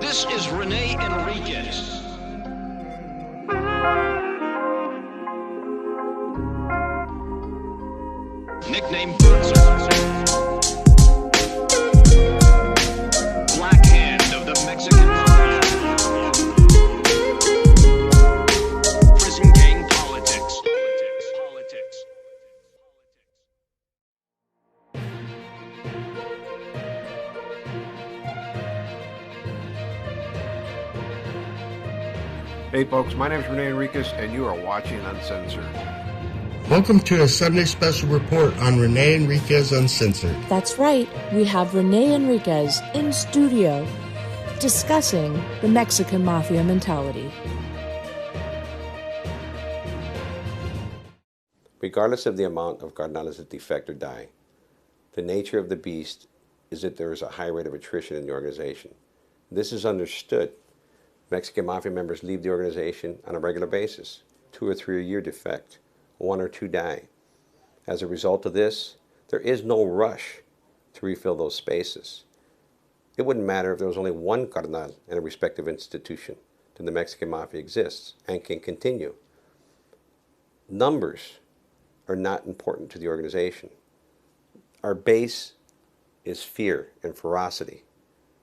This is Rene Enriquez. Nickname Black Hand of the Mexican Mafia. Prison gang politics. Hey folks, my name is Rene Enriquez and you are watching Uncensored. Welcome to a Sunday special report on Rene Enriquez Uncensored. That's right, we have Rene Enriquez in studio discussing the Mexican Mafia mentality. Regardless of the amount of carnales that defect or die, the nature of the beast is that there is a high rate of attrition in the organization. This is understood. Mexican Mafia members leave the organization on a regular basis. 2 or 3 a year defect. 1 or 2 die. As a result of this, there is no rush to refill those spaces. It wouldn't matter if there was only 1 carnal in a respective institution, then the Mexican Mafia exists and can continue. Numbers are not important to the organization. Our base is fear and ferocity.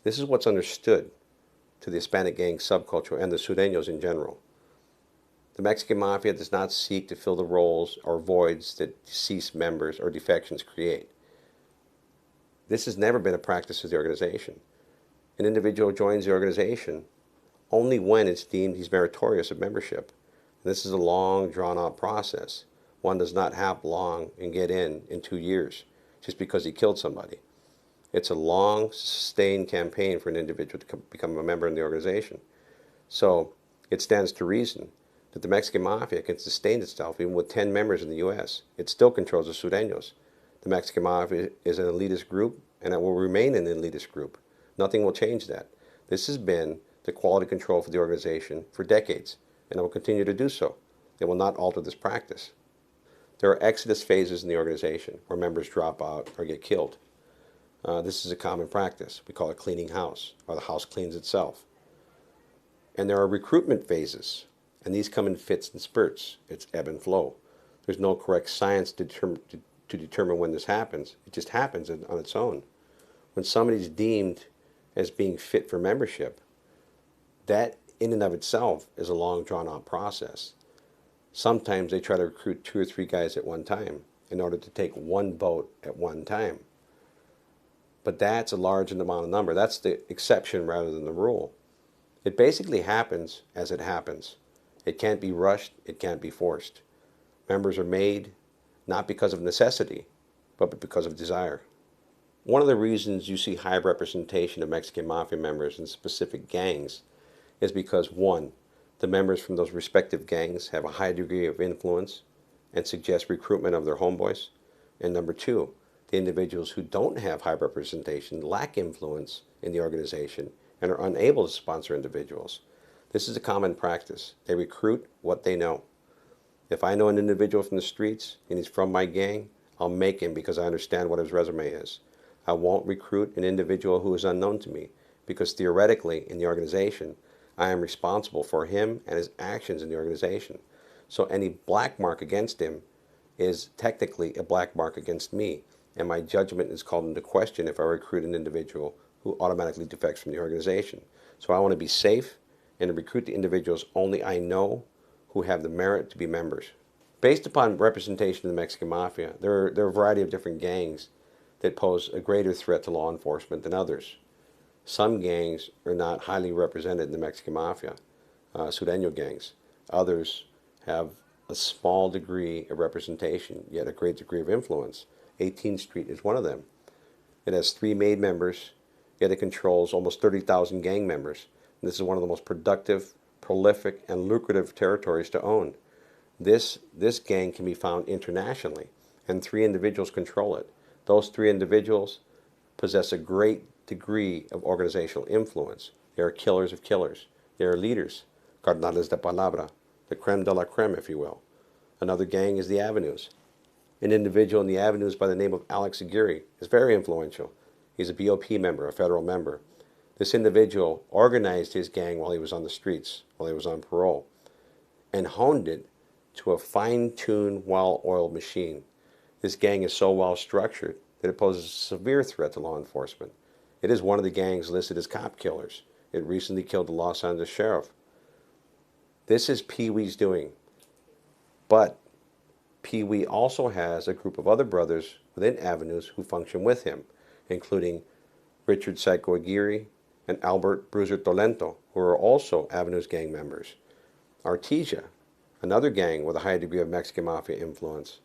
This is what's understood to the Hispanic gang subculture and the Sureños in general. The Mexican Mafia does not seek to fill the roles or voids that deceased members or defections create. This has never been a practice of the organization. An individual joins the organization only when it's deemed he's meritorious of membership. This is a long, drawn-out process. One does not hop along and get in 2 years just because he killed somebody. It's a long, sustained campaign for an individual to become a member in the organization. So it stands to reason that the Mexican Mafia can sustain itself even with 10 members in the U.S. It still controls the Sureños. The Mexican Mafia is an elitist group, and it will remain an elitist group. Nothing will change that. This has been the quality control for the organization for decades, and it will continue to do so. It will not alter this practice. There are exodus phases in the organization where members drop out or get killed. This is a common practice. We call it cleaning house, or the house cleans itself. And there are recruitment phases, and these come in fits and spurts. It's ebb and flow. There's no correct science to determine when this happens. It just happens on its own. When somebody's deemed as being fit for membership, that in and of itself is a long, drawn-out process. Sometimes they try to recruit 2 or 3 guys at one time in order to take 1 boat at one time. But that's a large amount of number. That's the exception rather than the rule. It basically happens as it happens. It can't be rushed. It can't be forced. Members are made not because of necessity, but because of desire. One of the reasons you see high representation of Mexican Mafia members in specific gangs is because, 1, the members from those respective gangs have a high degree of influence and suggest recruitment of their homeboys. And number 2, the individuals who don't have high representation lack influence in the organization and are unable to sponsor individuals. This is a common practice. They recruit what they know. If I know an individual from the streets and he's from my gang, I'll make him because I understand what his resume is. I won't recruit an individual who is unknown to me because theoretically in the organization, I am responsible for him and his actions in the organization. So any black mark against him is technically a black mark against me, and my judgment is called into question if I recruit an individual who automatically defects from the organization. So I want to be safe and to recruit the individuals only I know who have the merit to be members. Based upon representation of the Mexican Mafia, there are a variety of different gangs that pose a greater threat to law enforcement than others. Some gangs are not highly represented in the Mexican Mafia, Sureño gangs. Others have a small degree of representation, yet a great degree of influence. 18th Street is one of them. It has 3 made members, yet it controls almost 30,000 gang members. And this is one of the most productive, prolific, and lucrative territories to own. This gang can be found internationally, and 3 individuals control it. Those 3 individuals possess a great degree of organizational influence. They are killers of killers. They are leaders, carnales de palabra, the creme de la creme, if you will. Another gang is the Avenues. An individual in the Avenues by the name of Alex Aguirre is very influential. He's a BOP member, a federal member. This individual organized his gang while he was on the streets, while he was on parole, and honed it to a fine-tuned, well-oiled machine. This gang is so well structured that it poses a severe threat to law enforcement. It is one of the gangs listed as cop killers. It recently killed the Los Angeles sheriff. This is Pee Wee's doing. But Pee Wee also has a group of other brothers within Avenues who function with him, including Richard Psycho Aguirre and Albert Bruiser Tolento, who are also Avenues gang members. Artesia, another gang with a high degree of Mexican Mafia influence,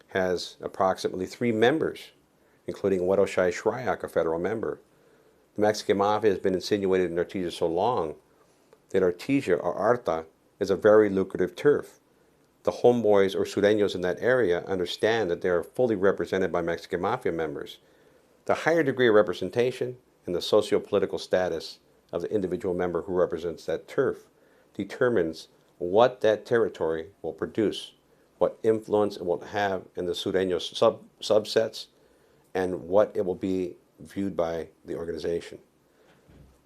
has approximately 3 members, including Wedoshai Shryak, a federal member. The Mexican Mafia has been insinuated in Artesia so long that Artesia, or Arta, is a very lucrative turf. The homeboys or sureños in that area understand that they are fully represented by Mexican Mafia members. The higher degree of representation and the socio-political status of the individual member who represents that turf determines what that territory will produce, what influence it will have in the sureño subsets, and what it will be viewed by the organization.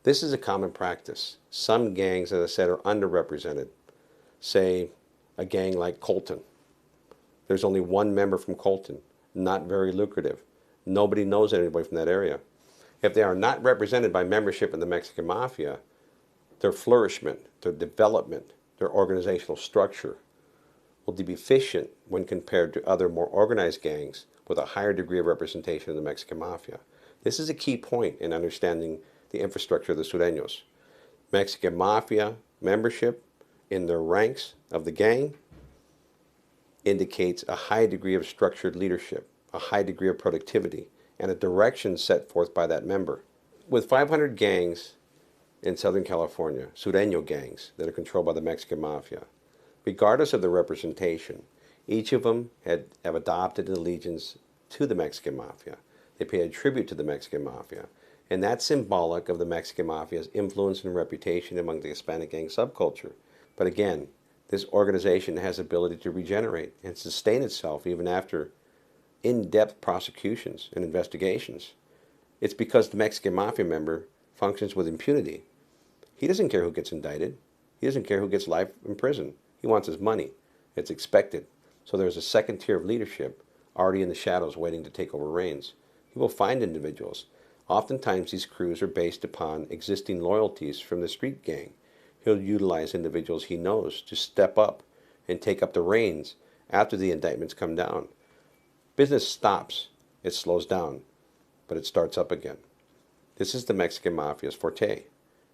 This is a common practice. Some gangs, as I said, are underrepresented. Say, a gang like Colton. There's only one member from Colton, not very lucrative. Nobody knows anybody from that area. If they are not represented by membership in the Mexican Mafia, their flourishment, their development, their organizational structure will be deficient when compared to other more organized gangs with a higher degree of representation in the Mexican Mafia. This is a key point in understanding the infrastructure of the sureños. Mexican Mafia membership in their ranks of the gang indicates a high degree of structured leadership, a high degree of productivity, and a direction set forth by that member. With 500 gangs in Southern California, sureño gangs that are controlled by the Mexican Mafia, regardless of their representation, each of them have adopted an allegiance to the Mexican Mafia. They pay a tribute to the Mexican Mafia, and that's symbolic of the Mexican Mafia's influence and reputation among the Hispanic gang subculture. But again, this organization has the ability to regenerate and sustain itself even after in-depth prosecutions and investigations. It's because the Mexican Mafia member functions with impunity. He doesn't care who gets indicted. He doesn't care who gets life in prison. He wants his money. It's expected. So there's a second tier of leadership already in the shadows waiting to take over reins. He will find individuals. Oftentimes these crews are based upon existing loyalties from the street gang. He'll utilize individuals he knows to step up and take up the reins after the indictments come down. Business stops, it slows down, but it starts up again. This is the Mexican Mafia's forte,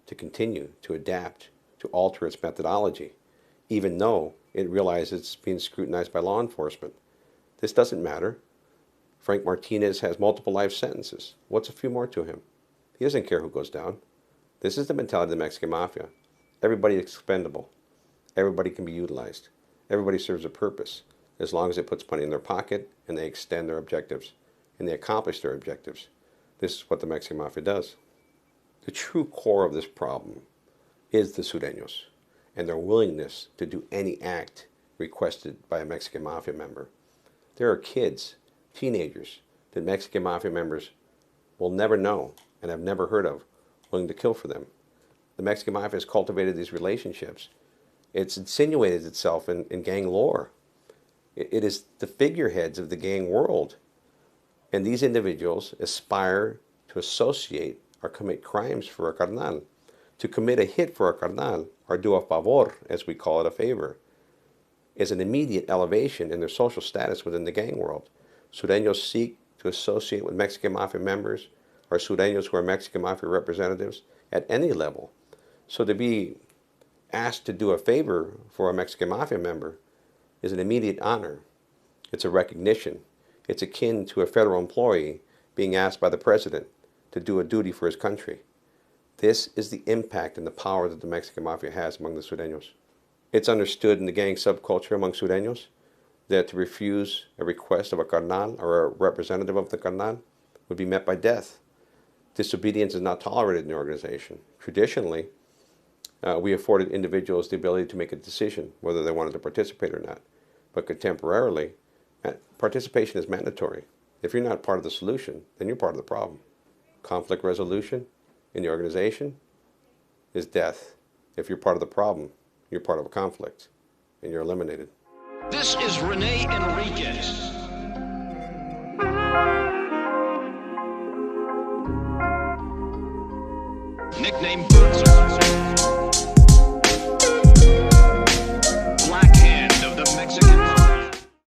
to continue, to adapt, to alter its methodology, even though it realizes it's being scrutinized by law enforcement. This doesn't matter. Frank Martinez has multiple life sentences. What's a few more to him? He doesn't care who goes down. This is the mentality of the Mexican Mafia. Everybody is expendable. Everybody can be utilized. Everybody serves a purpose, as long as it puts money in their pocket and they extend their objectives and they accomplish their objectives. This is what the Mexican Mafia does. The true core of this problem is the sureños and their willingness to do any act requested by a Mexican Mafia member. There are kids, teenagers, that Mexican Mafia members will never know and have never heard of, willing to kill for them. The Mexican Mafia has cultivated these relationships. It's insinuated itself in gang lore. It is the figureheads of the gang world. And these individuals aspire to associate or commit crimes for a carnal. To commit a hit for a carnal, or do a favor, as we call it, a favor, is an immediate elevation in their social status within the gang world. Sureños seek to associate with Mexican Mafia members, or sureños who are Mexican Mafia representatives at any level. So to be asked to do a favor for a Mexican Mafia member is an immediate honor. It's a recognition. It's akin to a federal employee being asked by the president to do a duty for his country. This is the impact and the power that the Mexican Mafia has among the sureños. It's understood in the gang subculture among sureños that to refuse a request of a carnal or a representative of the carnal would be met by death. Disobedience is not tolerated in the organization. Traditionally, we afforded individuals the ability to make a decision whether they wanted to participate or not. But contemporarily, participation is mandatory. If you're not part of the solution, then you're part of the problem. Conflict resolution, in the organization is death. If you're part of the problem, you're part of a conflict, and you're eliminated. This is Rene Enriquez. Nickname Boxer.